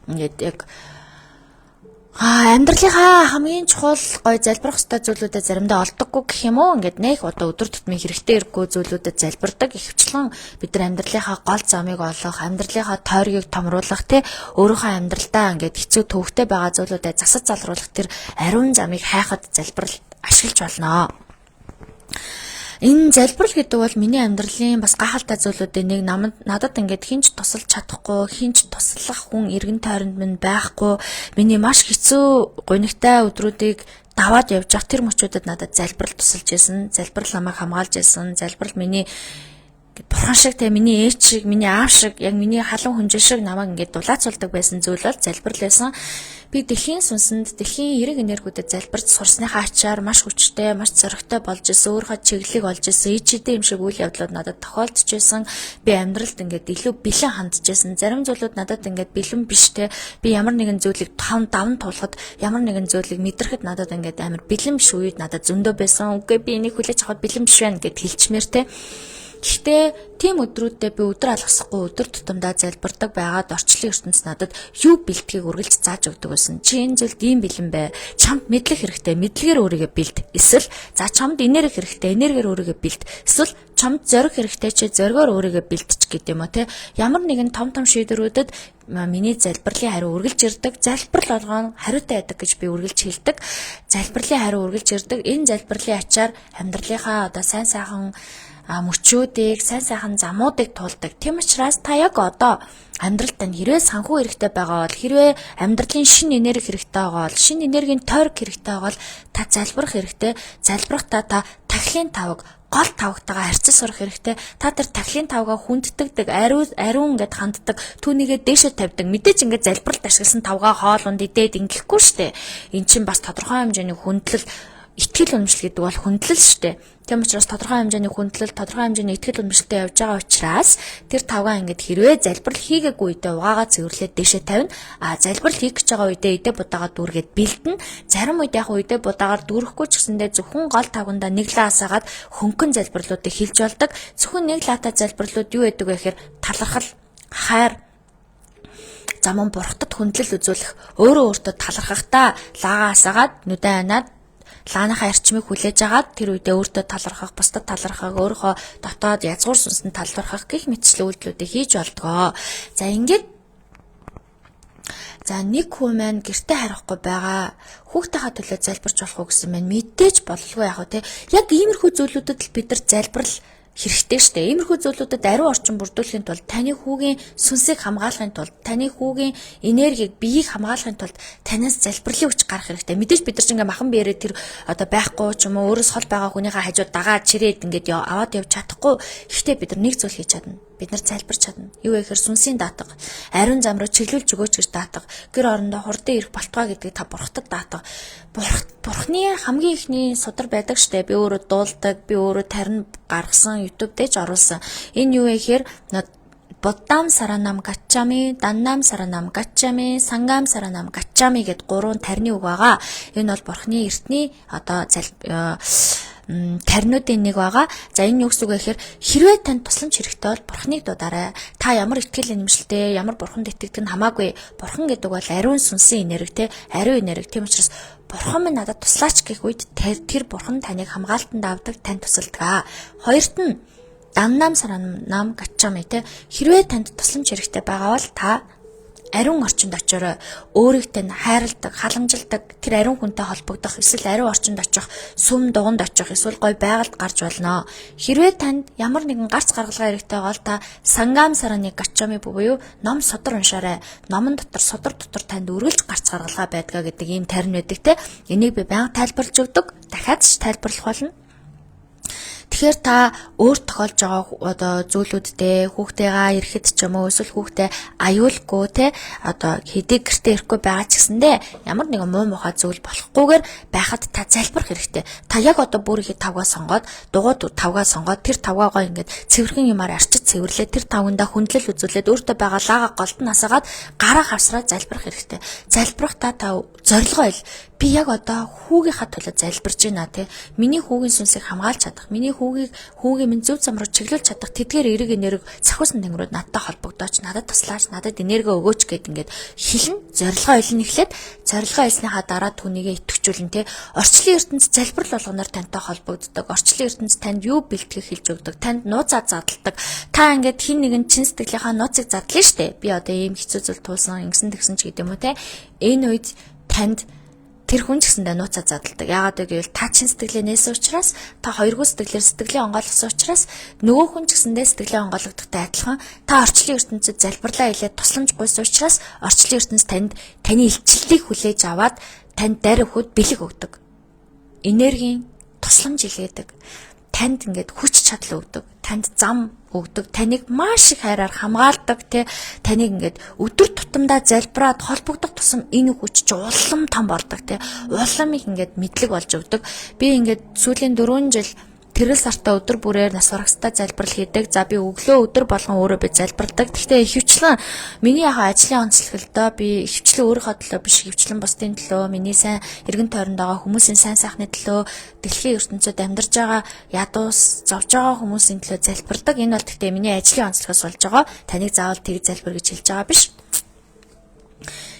ингээд яг амьдралынхаа хамгийн чухал гой залбирах ёстой зүйлүүдэд заримдаа олдоггүй гэх юм уу. Ингээд нэх одоо өдөр тутмын хэрэгтэй хэрэггүй зүйлүүдэд залбирдаг. Ихэвчлэн бид нар амьдралынхаа гол замыг олох, амьдралынхаа тойргийг томруулах те өөрийнхөө амьдралдаа ингээд хэцүү төвөгтэй байгаа зүйлүүдэд засаж залруулах тэр ариун замыг хайхад залбирал ашиглаж болно. Энэ залбирал гэдэг бол миний амьдралын бас гайхалтай зүйлүүдийн нэг надад ингээд хинч тусалж чадахгүй, хинч туслах хүн эргэн тойронд минь байхгүй. Миний маш хэцүү гонигтай өдрүүдийг даваад явж явах тэр мөчүүдэд надад залбирал тусалж исэн, залбирал намайг хамгаалж исэн, залбирал миний бурхан шиг те миний ээж шиг, миний аав шиг, яг миний халуун хүнжил шиг намайг ингээд дулаацуулдаг байсан зүйл бол залбирал байсан. Би дэлхийн сүнсэнд дэлхийн эрэг энергиудэд залбирч сурсныхаа ачаар маш хүчтэй, маш зоригтой болж исэн, өөрийнхөө чиглэлийг олж исэн, ээжидээ юм шиг үйл явдлууд надад тохиолдож исэн. Би амьдралд ингээд илүү бэлэн хандж исэн. Зарим зүйлүүд надад ингээд бэлэн биш те. Би ямар нэгэн зүйлийг давн туулахад, ямар нэгэн зүйлийг мэдрэхэд надад ингээд амар бэлэн биш үед надад зөндөө байсан. Үгүй би энийг хүлээж авахд бэлэн биш байна гэд хэлчмээр те. Гэхдээ тийм өдрүүдэд би өдөр алгасахгүй өдөр тутамдаа залбирдаг байгаад орчлын ертөнц надад юу бэлтгийг үргэлж зааж өгдөг байсан. Чи энэ зүйлд ийм бэлэн бай. Чамд мэдлэг хэрэгтэй. Мэдлэгээр өөрийгөө бэлд. Эсвэл за чамд энерги хэрэгтэй. Энергиэр өөрийгөө бэлд. Эсвэл чамд зориг хэрэгтэй. Чи зоригоор өөрийгөө бэлдчих гэдэг юм уу те. Ямар нэгэн том шийдвэрүүдэд миний залбирлын хариу үргэлж ирдэг. Залбирал болгоно хариутай байдаг гэж би үргэлж хэлдэг. Залбирлын хариу үргэлж ирдэг. Энэ залбирлын ачаар амьдралынхаа одоо сайн сайхан мөчүүдийг, сайн сайхан замуудыг туулдаг. Тийм учраас та яг одоо амьдралд тань хэрвээ санхүү хэрэгтэй байгаа бол, хэрвээ амьдралын шин энерги хэрэгтэй байгаа бол, шин энергийн тойрог хэрэгтэй байгаа бол та залбирах хэрэгтэй. Залбирахдаа та тахилын тавг, гол тавгатайгаа харьцаж сурах хэрэгтэй. Та тэр тахилын тавгаа хүнддэг, ариун гэд ханддаг, түүнийгээ дээшээ тавьдаг. Мэдээж ингээд залбиралд ашигласан тавгаа хоолунд идээд ингэхгүй штэ. Эн чинь бас тодорхой хэмжээний хүндлэл, итгэл үнэмшил гэдэг бол хүндлэл штэ. Тийм учраас тодорхой хэмжээний хүндлэл, тодорхой хэмжээний итгэл үнэмшилтэй явж байгаа учраас тэр тавгаа ингээд хэрвээ залбирал хийгээгүй үедээ угаагаа цэвэрлээд дэшээ тавина. Залбирал хийх гэж байгаа үедээ идэ будаагаа дүүргээд бэлдэнэ. Зарим үед яг үедээ будаагаар дүүрэхгүй ч гэсэндээ зөвхөн гол тавгандаа нэг лаа асаагаад хөнгөн залбирлуудыг хийж болдог. Зөвхөн нэг лаатай залбирлууд юу байдаг вэ гэхээр талархал, хайр, замун бурхтад хүндлэл үзүүлэх, өөрөө өөртөө талархахтаа лаагаа асаагаад нүдэ ханаад лааныхаа арчмыг хүлээж агаад тэр үедээ өөртөө талархах, бусдад талархах, өөрийнхөө дотоод язгуур сүнсэнд талархах гэх мэтчил үйлдэлүүдийг хийж болдгоо. За ингээд нэг хүн маань гэртээ харихгүй байгаа. Хүүхдийнхаа төлөө залбирч болох уу гэсэн маань мэдээж бололгүй яах вэ те. Яг иймэрхүү зүйлүүдэд л бид нар залбирал хэрэгтэй штэ. Иймэрхүү зүйлүүдэд ариун орчин бүрдүүлэхийн тулд таны хүүгийн сүнсийг хамгаалахын тулд таны хүүгийн энергийг биеийг хамгаалахын тулд танаас залбирлын хүч гарах хэрэгтэй. Мэдээж бид нар ч ингээ махан биеэрээ тэр одоо байхгүй ч юм уу өөрөөс хол байгаа хүнийхээ хажууд дагаад чирээд ингээд аваад явж чадахгүй. Гэхдээ бид нар нэг зүйл хийж чадна. Бид нар залбирч чадна. Юу вэ гэхээр сүнсийн даатга, ариун зам руу чиглүүлж өгөөч гэж даатга. Гэр орондоо хурдан ирэх болтугай гэдгийг та бурхтад даатга. Бурхны хамгийн ихний судар байдаг штэ. Би өөрөө дуулдаг, би өөрөө тарин гаргасан YouTube дээр ч оруулсан. Энэ юу вэ гэхээр Боддам саранам гачами, даннам саранам гачами, сангам саранам гачами гэд 3 тарины үг байгаа. Энэ бол бурхны эртний одоо таринуудын нэг байгаа. За энэ юу гэсэн үг вэ гэхээр хэрвээ танд тусламж хэрэгтэй бол бурхныг дуудаарай. Та ямар итгэл нэмшилтэй, ямар бурханд итгэдэг нь хамаагүй. Бурхан гэдэг бол ариун сүнсийн энерги, ариун энерги. Тийм учраас бурхан минь надад туслаач гэх үед тэр бурхан таныг хамгаалтанд авдаг, танд тусалдаг. Хоёрт нь даннам саранам гачами хэрвээ танд тусламж хэрэгтэй байгаа бол та ариун орчинд очиорой. Өөрийг тань хайрладаг, халамжилдаг, тэр ариун хүнтэй холбогдох, эсвэл ариун орчинд очих, сүм дуганд очих, эсвэл гой байгальд гарч болно. Хэрвээ танд ямар нэгэн гарц гаргалгаа хэрэгтэй байгаа бол та сангам сараны гачами буюу ном содор уншаарай. Номон дотор, содор дотор танд үргэлж гарц гаргалгаа байдгаа гэдэг ийм тарин байдаг те. Энийг би байнга тайлбарлаж өгдөг. Дахиад ч тайлбарлах болно. Тэгэхээр та өөр тохиолж байгаа одоо зүйлүүдтэй хүүхдтэйгээ ирэхэд ч юм уу эсвэл хүүхдээ аюулгүй те одоо хэдий гэртээ ирэхгүй байгаа ч гэсэндээ ямар нэгэн муу мухай зүйл болохгүйгээр байхад та залбирах хэрэгтэй. Та яг одоо бүр их тавгаа сонгоод дугуйд тавгаа сонгоод тэр тавгаагаа ингээд цэвэрхэн юмар арчиж цэвэрлээд тэр тавгандаа хүндлэл үзүүлээд өөртөө байгаа лаага голтон насаагаад гараа хавсраа залбирах хэрэгтэй. Залбирах та зорилгоо ил. Би яг одоо хүүгийнхаа төлөө залбирж байна те. Миний хүүгийн сүнсийг хамгаалж чадах, миний хүүгийн минь зөв зам руу чиглүүлж чадах тэдгээр эрэг энерги цахиусан тэнгэрүүд надтай холбогдооч, надад туслаач, надад энерги өгөөч гэд ингээд хэлэн зорилгоо илэн эхлээд зорилгоо илснийхаа дараа түүнийгээ итгэжүүлэн те. Орчлын ертөнцид залбирал болгоноор тантай холбогддог. Орчлын ертөнцид танд юу бэлтгэх хэлж өгдөг. Танд нууцаа задалдаг. Та ингээд хин нэгэн чин сэтгэлийнхаа нууцыг задлаа штэ. Би одоо ийм хэцүү зүйл туулсан, ингэсэн тэгсэн ч гэдэг юм уу те. Энэ үед танд тэр хүн ч гэсэндээ нууцаа задалдаг. Яагаад гэвэл та чин сэтгэлээ нээсэн учраас, та хоёргүй сэтгэлээр сэтгэлээ онгойлгосон учраас нөгөө хүн ч гэсэндээ сэтгэлээ онгойлгодогтой адилхан та орчлын ертөнцид залбирлаа хэлээд тусламж гуйсан учраас орчлын ертөнцид таны илчлэлийг хүлээж аваад танд дарь өгөхөд бэлэг өгдөг. Энергийн тусламж илгээдэг. Танд ингээд хүч чадал өгдөг. Танд зам өгдөг. Таныг маш их хайраар хамгаалдаг те. Таныг ингээд өдөр тутамдаа залбираад холбогдох тусам энэ хүч чи улам том болдог те. Улам их ингээд мэдлэг болж өгдөг. Би ингээд сүүлийн 4 жил тэрэл сартаа өдөр бүрээр нас барагстай залбирал хийдэг. За би өглөө өдөр болгон өөрөө би залбирдаг. Гэхдээ ихэвчлэн миний яхаа ажлын онцлогтой би ихэвчлэн өөрийнхөө төлөө биш, ихэвчлэн бусдын төлөө, миний сайн эргэн тойронд байгаа хүмүүсийн сайн сайхны төлөө, дэлхийн ертөнцид амьдарч байгаа ядуус зовж байгаа хүмүүсийн төлөө залбирдаг. Энэ бол гэхдээ миний ажлын онцлогоос болж байгаа. Таныг заавал тэг залбир гэж хэлж байгаа биш.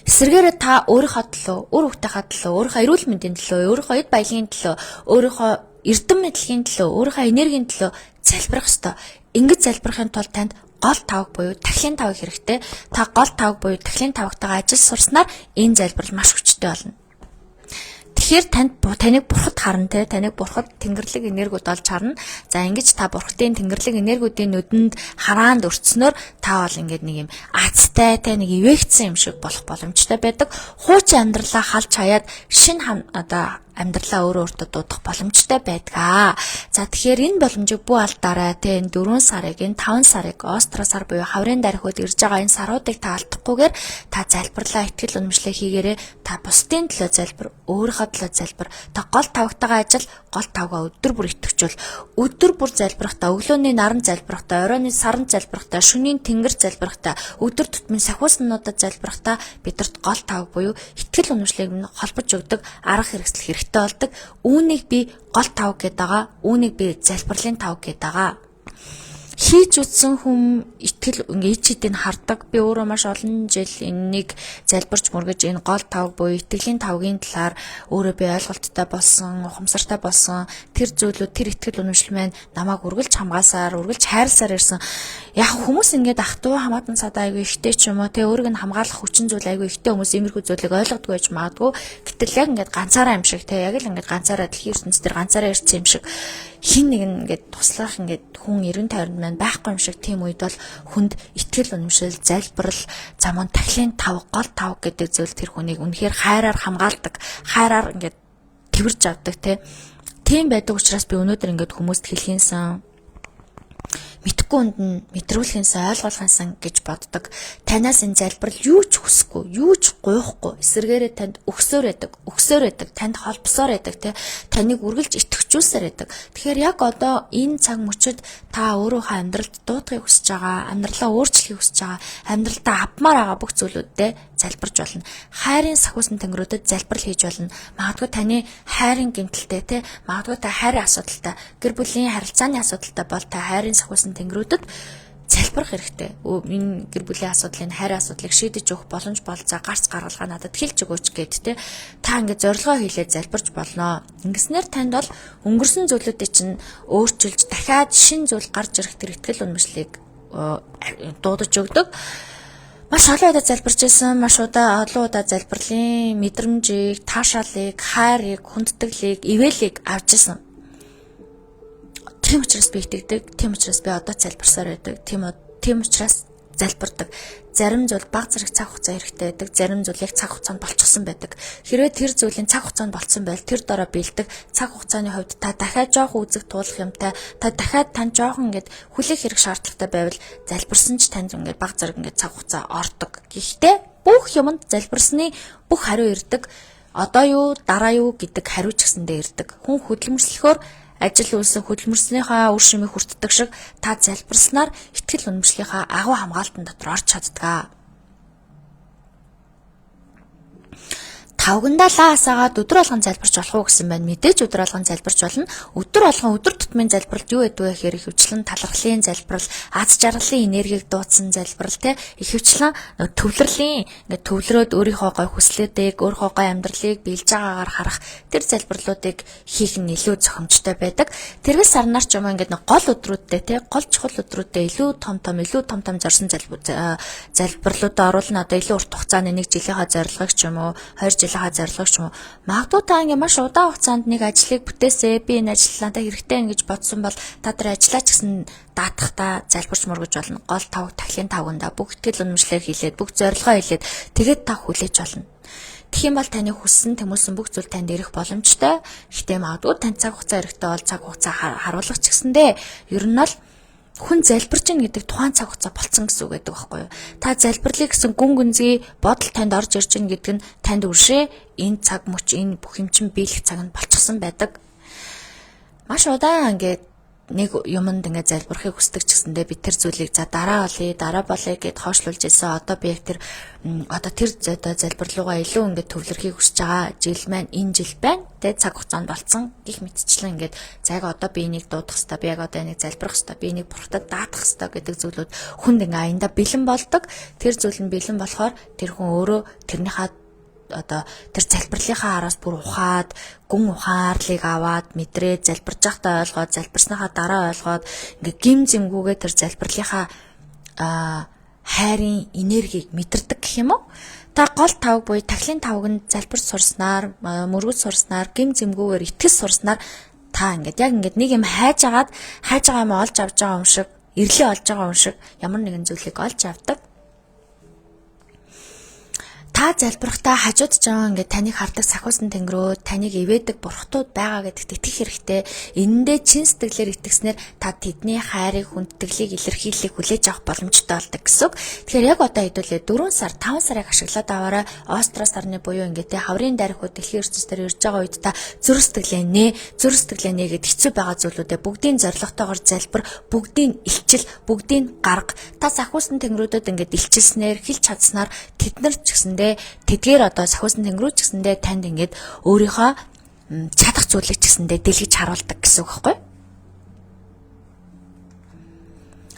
Эсвэргээр та өөрийнхөө төлөө, өөр хүүхдийнхээ төлөө, өөрийнхөө эрүүл мэндийн төлөө, өөрийнхөө эд баялагын төлөө, өөрийнхөө эрдэм мэдлэгийн төлөө, өөрийнхөө энергийн төлөө залбирах ёстой. Ингэж залбирахын тулд танд гол тавг буюу тахлын тавг хэрэгтэй. Та гол тавг буюу тахлын тавгтайгаа ажил сурснаар энэ залбирал маш хүчтэй болно. Тэгэхээр таныг бурхад харна те, таныг бурхад тэнгэрлэг энергиуд олж харна. За ингэж та бурхадын тэнгэрлэг энергиудын нүдэнд хараанд өртснөөр та бол ингээд нэг юм азтай те, нэг ивэгцсэн юм шиг болох боломжтой байдаг. Хуучин амьдралаа халж хаяад шинэ одоо амьдралаа өөртөө дуудах боломжтой байдаг. За тэгэхээр энэ боломжийг бүү алдаарай те, энэ 4 сарыг, энэ 5 сарыг остро сар буюу хаврын дарихуд ирж байгаа энэ саруудыг та алдахгүйгээр та залбирлаа, итгэл үнэмшлээ хийгээрэй. Та бусдын төлөө залбир, өөрийнхөө төлөө залбир. Та гол тавгтайгаа ажил, гол тавгаа өдөр бүр итгэвчүүл. Өдөр бүр залбирахтаа, өглөөний наран залбирахтаа, оройны саран залбирахтаа, шөнийн тэнгэр залбирахтаа, өдөр тутмын сахиуснуудад залбирахтаа бидэрт гол тавг буюу итгэл үнэмшлийг холбож өгдөг арга хэрэгсэл хэрэгтэй болдог. Үүнийг би гол тавг гэдэг байгаа. Үүнийг би залбирлын тавг гэдэг байгаа. Хийж үтсэн хүм итгэл ээжидийг хардаг. Би өөрөө маш олон жил энэнийг залбирч мөргөж энэ гол тавг буюу итгэлийн тавгийн талаар өөрөө би ойлголттой болсон, ухамсартай болсон. Тэр зүйлүүд, тэр итгэл үнэмшил маань намайг үргэлж хамгаалсаар, үргэлж хайрласаар ирсэн. Яг хүмүүс ингээд ах トゥ хамаатан садаа айгүй ихтэй ч юм уу, тэг өөрийг нь хамгаалах хүчин зүйл айгүй ихтэй хүмүүс иймэрхүү зүйлийг ойлгодгүй байж магадгүй. Гэтэл яг ингээд ганцаараа юм шиг, тэг яг л ингээд ганцаараа дэлхийн ертөнцийн дээр ганцаараа ирсэн юм шиг хин нэг ингээд туслах ингээд хүн 90 50 маань байхгүй юм шиг тийм үед бол хүнд итгэл үнэмшил, залбирал, замун тахлын тав, гол тав гэдэг зүйл тэр хүнийг үнэхээр хайраар хамгаалдаг, хайраар ингээд тэрж авдаг тийм байдаг учраас би өнөөдөр ингээд хүмүүст хэлхийнсэн мэдхгүй үнд нь мэдрүүлэхийнсэн ойлгуулахынсан гэж боддог. Танаас энэ залбирал юу ч хүсэхгүй, юу ч гуйхгүй, эсэргээрээ танд өгсөөр байдаг, танд холбосоор байдаг, таныг үргэлж итгэжүүлсээр байдаг. Тэгэхээр яг одоо энэ цаг мөчид та өөрийнхөө амьдралд дуудахыг хүсэж байгаа, амьдралаа өөрчлөхийг хүсэж байгаа, амьдралдаа авмаар байгаа бүх зүйлүүддээ залбирч болно. Хайрын сахиусан тэнгэрүүдэд залбирал хийж болно. Магадгүй таны хайрын гэмтэлтэй магадгүй та хайрын асуудалтай, гэр бүлийн харилцааны асуудалтай бол та хайрын сахиусан тэнгэрүүдэд залбирах хэрэгтэй. Энэ гэр бүлийн асуудлын хайрын асуудлыг шийдэж өгөх боломж болцоо гарц гаргалгаа надад хэлж өгөөч гэд та ингээд зорилгоо хийлээд залбирч болно. Ингэснээр танд бол өнгөрсөн зүйлүүдийг чинь өөрчилж дахиад шин зүйл гарч ирэх тэр итгэл үнэмшлийг дуудаж өгдөг. Маш олон удаа залбирч байсан, маш олон удаа залбирлын мэдрэмжийг, таашаалыг, хайрыг, хүндэтгэлийг, ивэлийг авч ирсэн. Тийм учраас би итгэдэг, тийм учраас би одоо залбирсаар байдаг, тийм учраас залбирдаг. Зарим зүйл бага зэрэг цаг хугацаа хэрэгтэй байдаг, зарим зүйл яг цаг хугацаанд болчихсон байдаг. Хэрвээ тэр зүйлийн цаг хугацаанд болцсон байл тэр дороо бэлдэг. Цаг хугацааны хувьд та дахиад жоохон үзэг туулах юмтай, та дахиад тань жоохон ингээд хүлээх хэрэг шаардлагатай байвал залбирсан ч танд ингээд бага зэрэг ингээд цаг хугацаа ордог. Гэхдээ бүх юмд залбирсны бүх хариу ирдэг. Одоо юу, дараа юу гэдэг хариу ч гэсэндээ ирдэг. Хүн хөдөлмөрлөхөөр ажил үйлсээ хөдөлмөрснийхаа үр шимийг хүртдэг шиг та залбирснаар итгэл үнэмшлийнхаа агуу хамгаалтан дотор орж чаддаг. Тавгандаа лаасаагаад өдөр болгон залбирч болох уу гэсэн байна. Мэдээж өдөр болгон залбирч болно. Өдөр болгон өдөр тутмын залбиралд юу гэдэг вэ гэхээр ихэвчлэн талархлын залбирал, аз жаргалын энергийг дуудсан залбирал ихэвчлэн төвлөрлийн ингээд төвлөрөөд өөрийнхөө гой хүслүүдийг, өөрийнхөө гой амьдралыг биелж байгаагаар харах тэр залбирлуудыг хийх нь илүү зохимжтой байдаг. Тэрвээс сарнаар ч юм ингээд гол өдрүүдтэй гол чухал өдрүүдэд илүү том зорсон залбирлуудад оруулна. Одоо илүү урт хугацааны 1 жилийнхаа зорилгыг ч юм уу 2 жил зорилгоч юм уу. Магадгүй та ингээ маш удаан хугацаанд нэг ажлыг бүтээсээ би энэ ажиллагаа хэрэгтэй ингэж бодсон бол та тэр ажиллаач гэсэн даатахта залбирч мөргөж болно. Гол тав тахлын тавганда бүх итгэл үнэмшлэр хийлээд бүх зорилгоо хийлээд тэгээд та хүлээж болно. Тэгэх юм бол таны хүссэн тэмүүлсэн бүх зүйл танд ирэх боломжтой. Гэхдээ магадгүй тань цаг хугацаа хэрэгтэй бол цаг хугацаа харуулах ч гэсэндээ ер нь бол хүн залбирч ийн гэдэг тухайн цаг хугацаа болцсон гэсэн үг гэдэг байхгүй юу? Та залбирлыг гэсэн гүн гүнзгий бодол танд орж ирж ийн гэдэг нь танд үршээ энэ цаг мөч энэ бүх юм чинь биелэх цаг нь болчихсон байдаг. Маш удаан ингээд нэг юмд ингээд залбирахыг хүсдэг ч гэсэндээ би тэр зүйлийг за дараа болъё гэд хойшлуулж ирсэн. Одоо би яг тэр залбирлуугаа илүү ингээд төвлөрөхийг хүсэж байгаа жил маань энэ жил байна. Тэгээд цаг хугацаанд болцсон гих мэтчлэн ингээд за яг одоо би энийг дуудах хэрэгтэй, би яг одоо энийг залбирах хэрэгтэй, би энийг бурхтад даатах хэрэгтэй гэдэг зүйлүүд хүнд ингээд аянда бэлэн болдог. Тэр зүйл нь бэлэн болохоор тэр хүн өөрөө тэрнийхээ одоо тэр залбирлынхаа араас бүр ухаад гүн ухаарлыг аваад мэдрээд залбирж байхдаа ойлгоод залбирсныхаа дараа ойлгоод ингээ гим зэмгүүгээ тэр залбирлынхаа хайрын энергийг мэдэрдэг гэх юм уу? Та гол тавг буюу тахлын тавганд залбирч сурснаар, мөргөж сурснаар, гим зэмгүүгээр итгэж сурснаар та ингээд нэг юм хайж байгаа юм олж авч байгаа юм шиг, эрлээ олж байгаа юм шиг ямар нэгэн зүйлийг олж авдаг. Та залбирахтаа хажууд жаа ингээд таныг хардаг сахиусан тэнгэрөө, таныг ивэдэг бурхтууд байгаа гэдэгт итгэх хэрэгтэй. Энэндээ чин сэтгэлээр итгэснээр та тэдний хайрыг, хүндэтгэлийг илэрхийлэх хүлээж авах боломжтой болдог гэсэн үг. Тэгэхээр яг одоо хэдүүлээ 4 сар, 5 сарыг ашиглаад аваарай. Острос сарны буюу ингээд хаврын дарихуд дэлхийн ертөнцийн ирж байгаа үед та зүрх сэтгэлээ гэд хэцүү байгаа зүйлүүдээ бүгдийн зоригтойгоор залбир, бүгдийн илчил, бүгдийн гарга. Та сахиусан тэнгэрүүдэд ингээд илчилснээр, хэлж чадсанаар тэднэр ч гэсэндээ тэдгээр одоо сахиусан тэнгэрүүд ч гэсэндээ танд ингээд өөрийнхөө чадах зүйлийг ч гэсэндээ дэлгэж харуулдаг гэсэн үг байхгүй юу?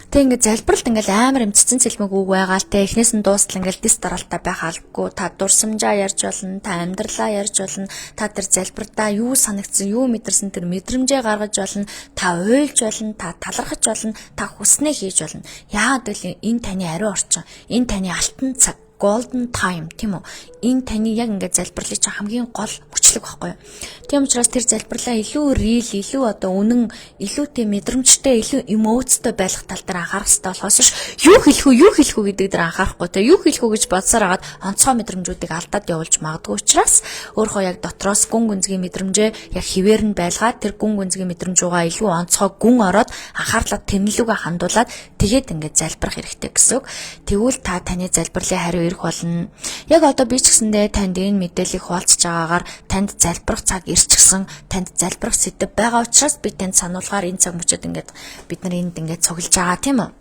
Тэг ингээд залбиралд ингээд амар юм цэцэн цэлмэг үг байгаа л те эхнээс нь дуустал ингээд дис дараалтаа байх албагүй. Та дурсамжаа ярьж болно, та амьдралаа ярьж болно, та тэр залбирдаа юу санагдсан, юу мэдэрсэн тэр мэдрэмжээ гаргаж болно, та уйлж болно, та талархаж болно, та хүснээ хийж болно. Яагаад гэвэл энэ таны ариун орчин, энэ таны алтан цаг. golden time тийм үү? Энэ таны яг ингээд залбирлыг чинь хамгийн гол мөчлөг байхгүй юу? Тийм учраас тэр залбирлаа илүү real, илүү одоо үнэн, илүүтэй мэдрэмжтэй, илүү эмоцтой байх тал дээр анхаарах хэрэгтэй болохоос ш юу хэлэх үү гэдэг дээр анхаарахгүй те юу хэлэх үү гэж бодсоор хагаад онцгой мэдрэмжүүдийг алдаад явуулж магадгүй учраас өөрөө яг дотроос гүн гүнзгий мэдрэмжээ яг хിവэр нь байлгаад тэр гүн гүнзгий мэдрэмж рүүгээ илүү онцгой гүн ороод анхаарлаа тэмнэлүүгээ хандуулаад тэгээд ингээд залбирах хэрэгтэй гэсэн үг. Тэгвэл та таны залбирлын хариу ирэх болно. Яг одоо би ч гэсэндээ танд энэ мэдээллийг хуваалцж байгаагаар танд залбирах цаг ирчихсэн, танд залбирах сэдв байгаа учраас би танд сануулгаар энэ цаг мөчөд ингээд бид нар энд ингээд цуглаж байгаа тийм үү?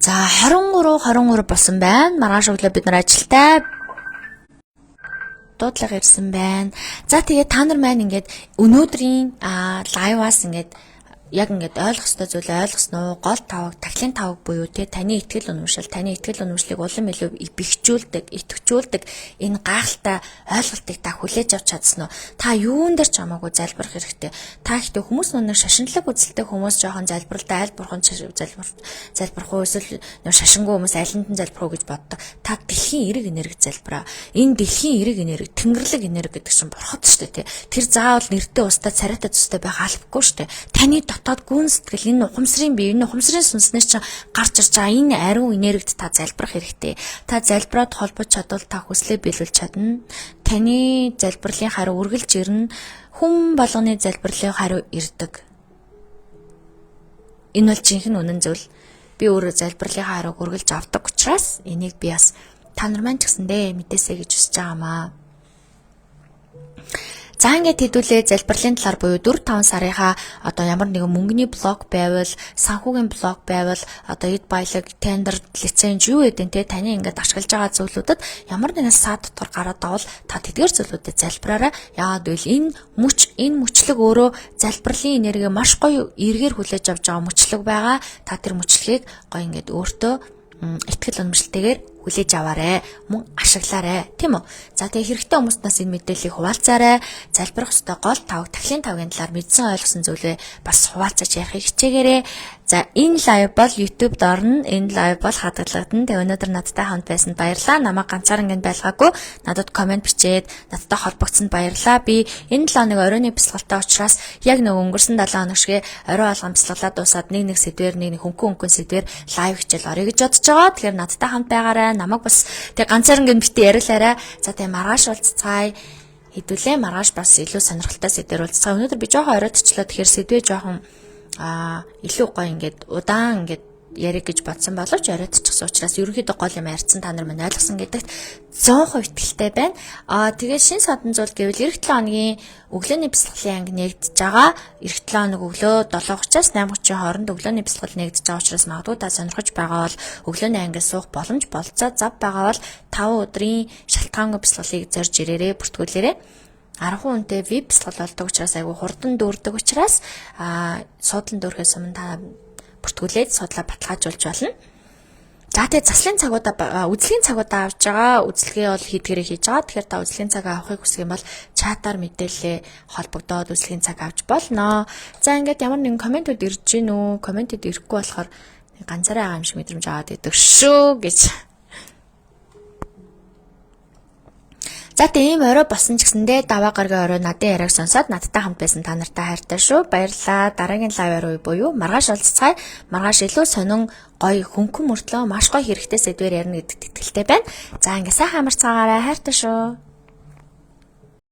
За 23 болсон байна. Маргааш өглөө бид нар ажилдаа дуудлага ирсэн байна. За тэгээд та нар маань ингээд өнөөдрийн лайваас ингээд яг ингээд ойлгох ёстой зүйлээ ойлгосноо гол тавг, тахлын тавг буюу те таны итгэл үнэмшлийг улам илүү бэхжүүлдэг, итгэжүүлдэг энэ гайхалтай ойлголтыг та хүлээж авч чадсан уу? Та юун дээр ч хамаагүй залбирах хэрэгтэй. Та ихтэй хүмүүс нүнээр шашинлаг үзэлтэй хүмүүс жоохон залбиралтай айл бурхан залбирах уу эсвэл шашингүй хүмүүс айланд нь залбирах уу гэж боддог. Та дэлхийн эрэг энерги залбираа. Энэ дэлхийн эрэг энерги, тэнгэрлэг энерги гэдэг чинь бурхад шүү дээ те. Тэр заавал нэртэй устдаа царайтай цустай байх албагүй шүү дээ. Таны дотоод гүн сэтгэл энэ ухамсарын бие, энэ ухамсарын сүнснээс чинь гарч ирж байгаа энэ ариун энергид та залбирах хэрэгтэй. Та залбираад холбож чадвал та хүслээ биелүүлж чадна. Таны залбирлын хариу үргэлж ирнэ. Хүн болгоны залбирлын хариу ирдэг. Энэ бол жинхэнэ үнэн зүйл. Би өөрөө залбирлын хариуг үргэлж авдаг учраас энийг би бас та нар маань ч гэсэндээ мэдээсэй гэж хүсэж байгаамаа. За ингээд хэдүүлээ залбирлын талаар буюу 4-5 сарынхаа одоо ямар нэгэн мөнгөний блог байвал, санхүүгийн блог байвал, одоо эд баялаг, тендер, лиценз юу гэдэг те таны ингээд ашиглаж байгаа зүйлүүдэд ямар нэгэн сад дотор гараад авал та тэдгээр зүйлүүдэд залбираарай. Яагаад гэвэл энэ мөчлөг өөрөө залбирлын энерги маш гоё эргээр хүлээж авч байгаа мөчлөг байгаа. Та тэр мөчлөгийг гоё ингээд өөртөө итгэл үнэмшилтэйгээр хүлээж аваарэ, мөн ашиглаарэ, тийм үү? За тэгээ хэрэгтэй хүмүүстнээс энэ мэдээллийг хуваалцаарай. Залбирах ёстой гол тавг, тахлын тавгийн талаар мэдсэн ойлгосон зүйлээ бас хуваалцаж ярихыг хичээгээрэй. За энэ лайв бол YouTube-д орно. Энэ лайв бол хадгалагдана. Тэгээ өнөөдөр надтай хамт байсанд баярлалаа. Намайг ганцаараа ингэ байлгаагүй. Надад комент бичээд надтай холбогдсонд баярлалаа. Би энэ 7 хоног оройны бясалгалтай учраас яг нэг өнгөрсөн 7 хоног шиг орой алган бясалгалаа дуусаад нэг сэдвэр, нэг хөнгөн сэдвэр лайв хичээл орё гэж бодож байгаа. Тэгэхээр надтай хамт байгаарай. Намайг бас тэг ганцаараа ингэ битээ яриалаарай. За тэгээ маргааш уулзцаая. Хэдүүлээ маргааш бас илүү сонирхолтой сэдвэр уулзцаая. Өнөөдөр би жоохон оройтчлаа. Тэгэхээр сэдвээ жоохон илүү гоё ингээд удаан ингээд ярих гэж бодсон боловч оройтчихсан учраас ерөнхийдөө гол юм ярьсан та нар минь ойлгосон гэдэгт 100% итгэлтэй байна. Тэгээд шин садан зүйл гэвэл эх 7 хоногийн өглөөний бясалгалын анги нэгдэж байгаа. Эх 7 хоног өглөө 7:30-аас 8:30 хооронд өглөөний бясалгал нэгдэж байгаа учраас магадгүй та сонирхож байгаа бол өглөөний ангиас суух боломж болцоо зав байгаа бол 5 өдрийн шалтгаангүй бясалгалыг зорж ирээрээ бүртгүүлээрэй. 10 хүнтэй веб бясалгал болдог учраас айгүй хурдан дүүрдэг учраас суудлан дүүрхээс өмнө та бүртгүүлээд суудлаа баталгаажуулж болно. За тэгээ заслын цагуудаа үзлэгийн цагуудаа авч байгаа. Үзлэгээ бол хийдгээрээ хийж байгаа. Тэгэхээр та үзлэгийн цаг авахыг хүсэх юм бол чатаар мэдээлэлээ холбогдоод үзлэгийн цаг авч болно. За ингээд ямар нэгэн комментүүд ирж гин үү? Комментүүд ирэхгүй болохоор ганцаараа байгаа юм шиг мэдрэмж аваад идэг шүү гэж. За тийм орой болсон ч гэсэндээ даваа гаргийн орой надын яриаг сонсоод надтай хамт байсан та нартай хайртай шүү. Баярлалаа. Дараагийн лайваар буюу маргааш уулзцаая. Маргааш илүү сонин гоё хөнгөн мөртлөө маш гоё хэрэгтэй сэдвээр ярина гэдэгт итгэлтэй байна. За ингээ сайхан амарцгаагаарай хайртай шүү.